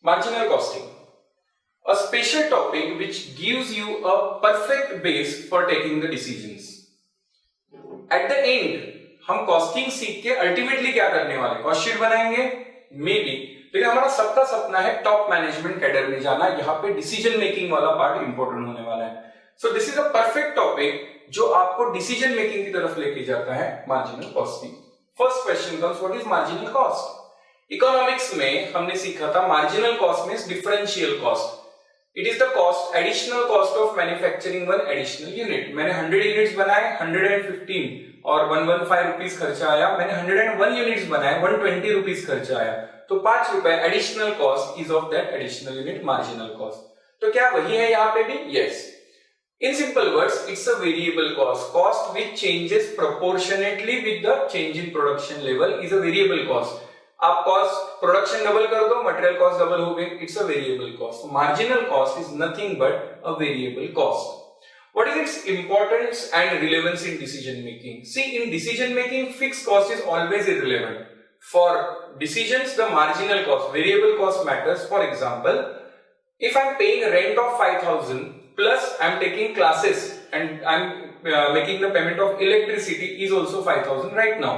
Marginal costing, a special topic which gives you a perfect base for taking the decisions. At the end, हम costing सीख के ultimately क्या करने वाले, cost sheet बनाएंगे may be, लेकिन हमारा सबका सपना है टॉप मैनेजमेंट कैडर में जाना. यहाँ पे डिसीजन मेकिंग वाला पार्ट इंपॉर्टेंट होने वाला है. So this is a perfect topic जो आपको डिसीजन मेकिंग की तरफ लेके जाता है, marginal costing. First question comes, what is marginal cost? Economics में हमने सीखा था marginal cost means differential cost. It is the cost, additional cost of manufacturing one additional unit. मैंने 100 यूनिट्स बनाए, 115 और 115 रुपीस खर्चा आया. मैंने 101 यूनिट्स बनाए, 120 रुपीस खर्चा आया. तो 5 रुपए additional cost is of that additional unit, marginal cost. तो क्या वही है यहाँ पे भी? Yes. In simple words, it's a variable cost. Cost which changes proportionately with the change in production level is a variable cost. आप cost production double कर दो, material cost double हो गई, it's a variable cost. Marginal cost is nothing but a variable cost. What is its importance and relevance in decision making? See, in decision making, fixed cost is always irrelevant. For decisions, the marginal cost, variable cost matters. For example, if I'm paying rent of 5,000 plus I'm taking classes and I'm making the payment of electricity is also 5,000 right now.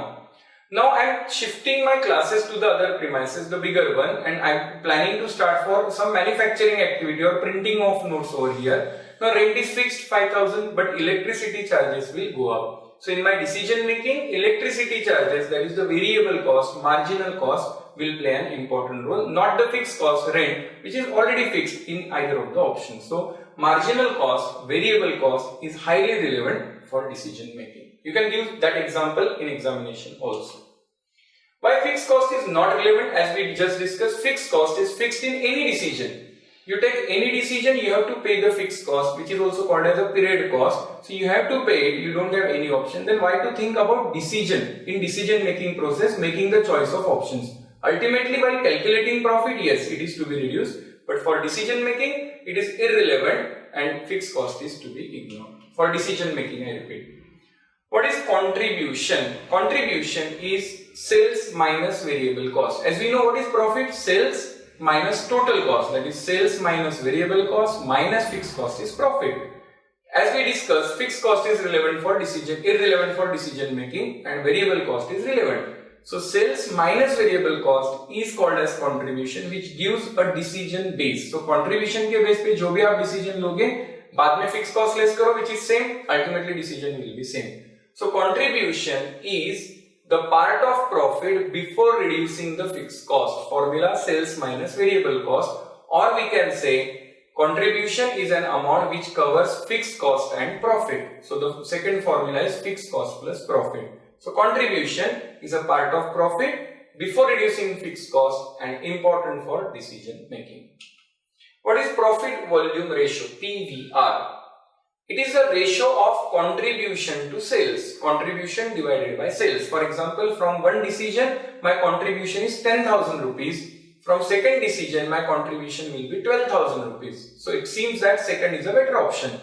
Now I'm shifting my classes to the other premises, the bigger one, and I'm planning to start for some manufacturing activity or printing of notes over here. Now rent is fixed 5,000 but electricity charges will go up. So in my decision making, electricity charges, that is the variable cost, marginal cost, will play an important role, not the fixed cost, rent, which is already fixed in either of the options. So marginal cost, variable cost is highly relevant for decision making. You can use that example in examination also. Why fixed cost is not relevant? As we just discussed, fixed cost is fixed in any decision. You take any decision, you have to pay the fixed cost, which is also called as a period cost. So you have to pay it, you don't have any option. Then why to think about decision in decision making process, making the choice of options? Ultimately, while calculating profit, yes, it is to be reduced, but for decision making, it is irrelevant and fixed cost is to be ignored. For decision making, I repeat. What is contribution? Contribution is sales minus variable cost. As we know, what is profit? Sales minus total cost, that is sales minus variable cost minus fixed cost is profit. As we discussed, fixed cost is irrelevant for decision making and variable cost is relevant. So sales minus variable cost is called as contribution, which gives a decision base. So contribution के base पे जो भी आप decision लोगे, बाद में fixed cost less करो, which is same, ultimately decision will be same. So contribution is the part of profit before reducing the fixed cost. Formula sales minus variable cost, or we can say contribution is an amount which covers fixed cost and profit. So the second formula is fixed cost plus profit. So contribution is a part of profit before reducing fixed cost and important for decision making. What is profit volume ratio? PVR. It is a ratio of contribution to sales, contribution divided by sales. For example, from one decision, my contribution is 10,000 rupees. From second decision, my contribution will be 12,000 rupees. So it seems that second is a better option.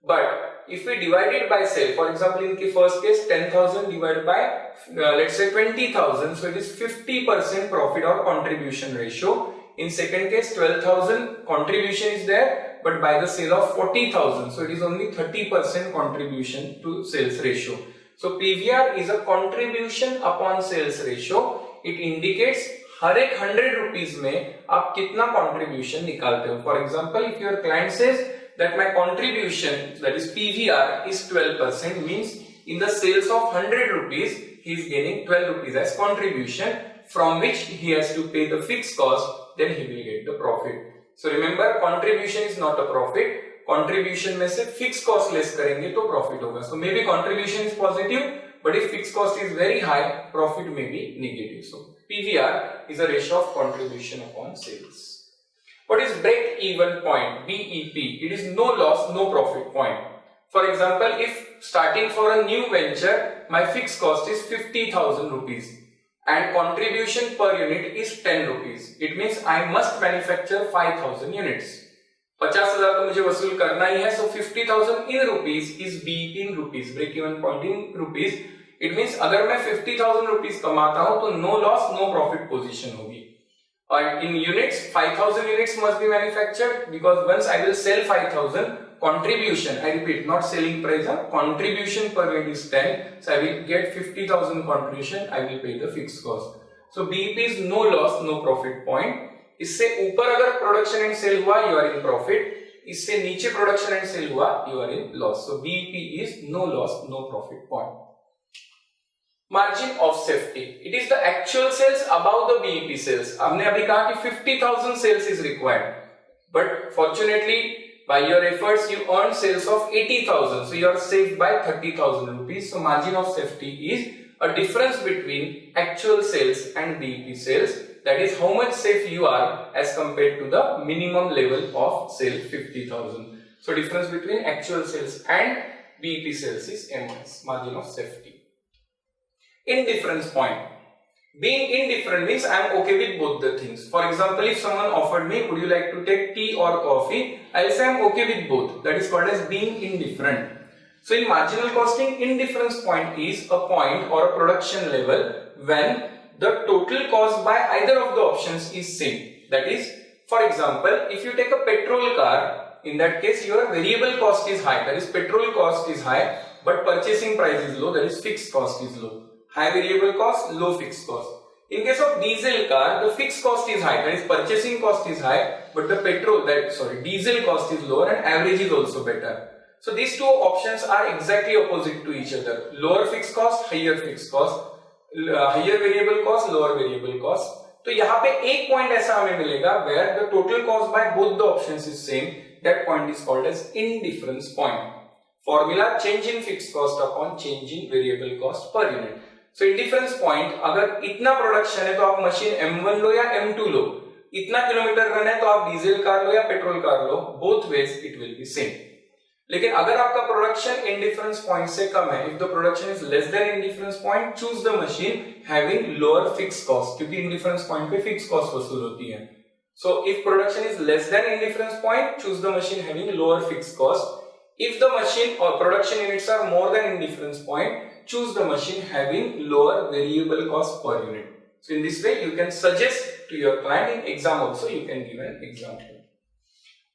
But if we divide it by sale, for example, in the first case, 10,000 divided by, let's say 20,000. So it is 50% profit or contribution ratio. In second case, 12,000 contribution is there, but by the sale of 40,000, so it is only 30% contribution to sales ratio. So PVR is a contribution upon sales ratio. It indicates हर एक 100 rupees में आप कितना contribution निकालते हो. For example, if your client says that my contribution, that is PVR, is 12%, means in the sales of 100 rupees, he is gaining 12 rupees as contribution, from which he has to pay the fixed cost, then he will get the profit. So remember, contribution is not a profit. Contribution में से fixed cost less करेंगे तो profit होगा. So maybe contribution is positive, but if fixed cost is very high, profit may be negative. So PVR is a ratio of contribution upon sales. What is break-even point? BEP. It is no loss, no profit point. For example, if starting for a new venture, my fixed cost is 50,000 rupees. And contribution per unit is 10 rupees. It means I must manufacture 5,000 units. 50,000 तो मुझे वसूल करना ही है. So 50,000 in rupees is BEP in rupees, break even point in rupees. It means अगर मैं 50,000 rupees कमाता हूं तो no loss, no profit position होगी. in units, 5,000 units must be manufactured, because once I will sell 5,000, contribution, I repeat, not selling price, contribution per unit is 10, so I will get 50,000 contribution, I will pay the fixed cost. So BEP is no loss, no profit point. इससे ऊपर अगर production and cell हुआ, you are in profit. इससे नीचे production and cell हुआ, you are in loss. So BEP is no loss, no profit point. Margin of safety. It is the actual sales above the BEP sales. हमने अभी कहा कि 50,000 sales is required, but fortunately by your efforts you earned sales of 80,000, so you are saved by 30,000 rupees. So margin of safety is a difference between actual sales and BEP sales. That is how much safe you are as compared to the minimum level of sale 50,000. So difference between actual sales and BEP sales is MS, margin of safety. Indifference point. Being indifferent means I am okay with both the things. For example, if someone offered me, would you like to take tea or coffee? I will say I am okay with both. That is called as being indifferent. So in marginal costing, indifference point is a point or a production level when the total cost by either of the options is same. That is, for example, if you take a petrol car, in that case your variable cost is high, that is petrol cost is high, but purchasing price is low, that is fixed cost is low. High variable cost, low fixed cost. In case of diesel car, the fixed cost is high, that is purchasing cost is high, but the diesel cost is lower and average is also better. So these two options are exactly opposite to each other. Lower fixed cost, higher fixed cost, higher variable cost, lower variable cost. तो यहाँ पे एक point ऐसा हमें मिलेगा where the total cost by both the options is same. That point is called as indifference point. Formula: change in fixed cost upon change in variable cost per unit. So indifference point, अगर इतना production है तो आप machine M1 लो या M2 लो, इतना kilometre run है तो आप डीजल कार लो या petrol car low, both ways it will be same. लेकिन अगर आपका प्रोडक्शन इंडिफरेंस पॉइंट से कम है, if the production is less than indifference point, choose the machine having lower fixed cost, क्योंकि इंडिफरेंस पॉइंट पे fix cost वसूल होती है. So if production is less than indifference point, choose the machine having lower fixed cost. If the machine or production units are more than indifference point, choose the machine having lower variable cost per unit. So in this way you can suggest to your client. In exam also you can give an example.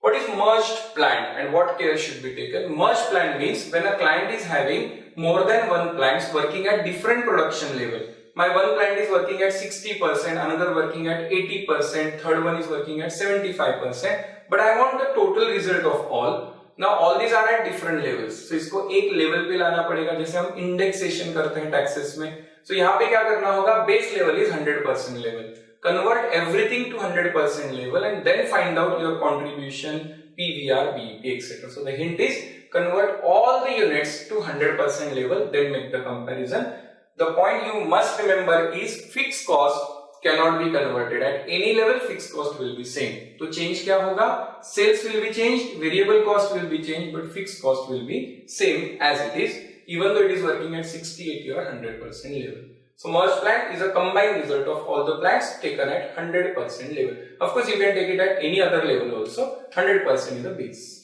What is merged plant and what care should be taken? Merged plant means when a client is having more than one plants working at different production level. My one plant is working at 60%, another working at 80%, third one is working at 75%, but I want the total result of all. Now all these are at different levels. So इसको एक level पे लाना पड़ेगा, जैसे हम indexation करते हैं taxes में. So यहाँ पे क्या करना होगा? Base level is 100% level. Convert everything to 100% level and then find out your contribution, PVR, BEP, etc. So the hint is convert all the units to 100% level, then make the comparison. The point you must remember is fixed cost cannot be converted at any level. Fixed cost will be same. तो change क्या होगा? Sales will be changed, variable cost will be changed, but fixed cost will be same as it is, even though it is working at 60, 80 or 100% level. So merged plant is a combined result of all the plants taken at 100% level. Of course, you can take it at any other level also. 100% is the base.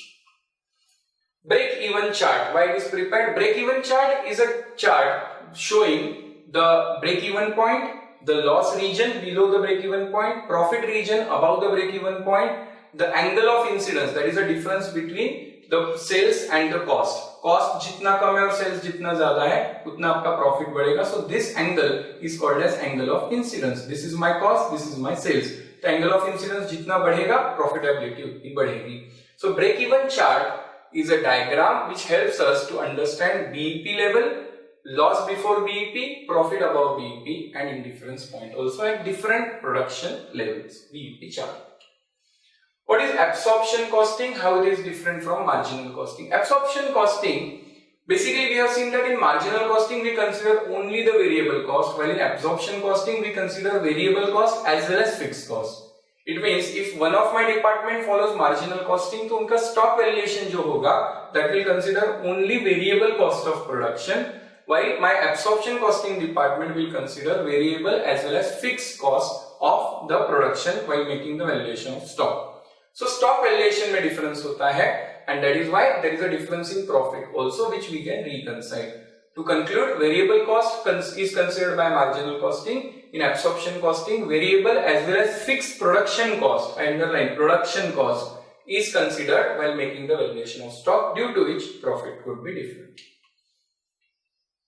Break-even chart. Why it is prepared? Break-even chart is a chart showing the break-even point, the loss region below the break-even point, profit region above the break-even point, the angle of incidence, that is the difference between the sales and the cost. Cost जितना कम है और sales जितना ज्यादा है उतना आपका profit बढ़ेगा. So this angle is called as angle of incidence. This is my cost, this is my sales. The angle of incidence जितना बढ़ेगा profitability उतनी बढ़ेगी. So break-even chart is a diagram which helps us to understand BEP level, loss before BEP, profit above BEP, and indifference point also at different production levels. BEP chart. What is absorption costing? How it is different from marginal costing? Absorption costing, basically we have seen that in marginal costing we consider only the variable cost, while in absorption costing we consider variable cost as well as fixed cost. It means if one of my department follows marginal costing, तो उनका stock valuation जो होगा that will consider only variable cost of production, while my absorption costing department will consider variable as well as fixed cost of the production while making the valuation of stock. So stock valuation में difference होता है, and that is why there is a difference in profit also which we can reconcile. To conclude, variable cost is considered by marginal costing. In absorption costing, variable as well as fixed production cost, I underline production cost, is considered while making the valuation of stock, due to which profit could be different.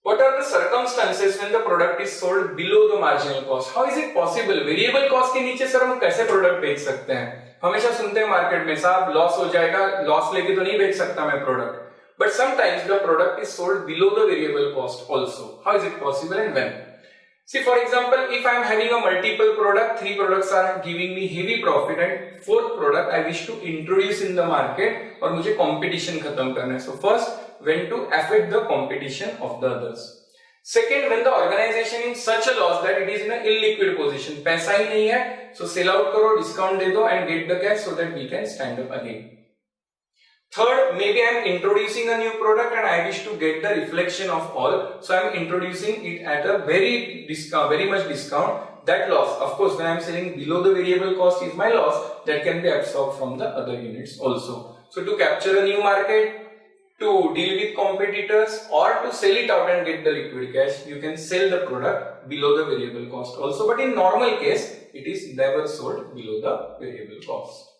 What are the circumstances when the product is sold below the marginal cost? How is it possible? Variable cost के नीचे sir हम कैसे product बेच सकते हैं? हमेशा सुनते हैं मार्केट में साहब लॉस हो जाएगा, लॉस लेके तो नहीं बेच सकता मैं product. But sometimes the product is sold below the variable cost also. How is it possible and when? See, for example, if I am having a multiple product, 3 products are giving me heavy profit and 4th product I wish to introduce in the market और मुझे competition खत्म करना है. So first, when to affect the competition of the others. Second, when the organization is in such a loss that it is in a illiquid position, पैसा ही नहीं है, so sell out करो, discount दे दो and get the cash so that we can stand up again. Third, maybe I am introducing a new product and I wish to get the reflection of all, so I am introducing it at a very much discount. That loss, of course, when I am selling below the variable cost is my loss, that can be absorbed from the other units also. So to capture a new market, to deal with competitors, or to sell it out and get the liquid cash, you can sell the product below the variable cost also, but in normal case, it is never sold below the variable cost.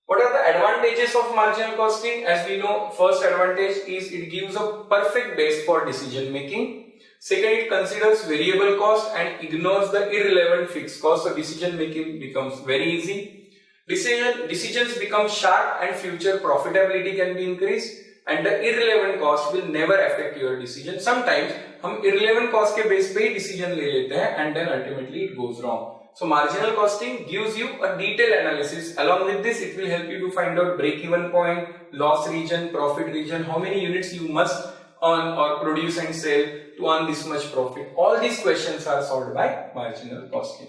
What are the advantages of marginal costing? As we know, first advantage is it gives a perfect base for decision making. Second, it considers variable cost and ignores the irrelevant fixed cost, so decision making becomes very easy. Decisions become sharp and future profitability can be increased, and the irrelevant cost will never affect your decision. Sometimes हम irrelevant cost के base पे ही decision ले लेते हैं and then ultimately it goes wrong. So marginal costing gives you a detailed analysis. Along with this, it will help you to find out break-even point, loss region, profit region, how many units you must earn or produce and sell to earn this much profit. All these questions are solved by marginal costing.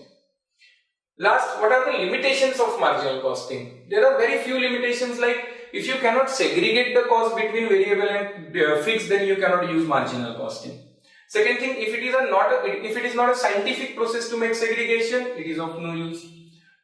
Last, what are the limitations of marginal costing? There are very few limitations, like if you cannot segregate the cost between variable and fixed, then you cannot use marginal costing. Second thing, if it is not a scientific process to make segregation, it is of no use.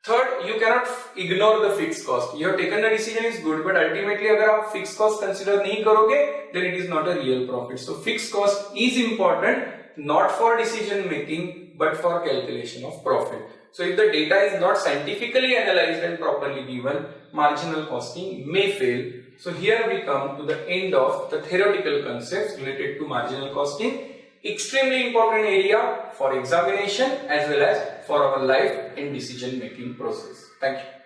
Third, you cannot ignore the fixed cost. You have taken the decision is good, but ultimately अगर आप fixed cost consider नहीं करोगे, then it is not a real profit. So fixed cost is important, not for decision making, but for calculation of profit. So if the data is not scientifically analyzed and properly given, marginal costing may fail. So here we come to the end of the theoretical concepts related to marginal costing. Extremely important area for examination as well as for our life and decision making process. Thank you.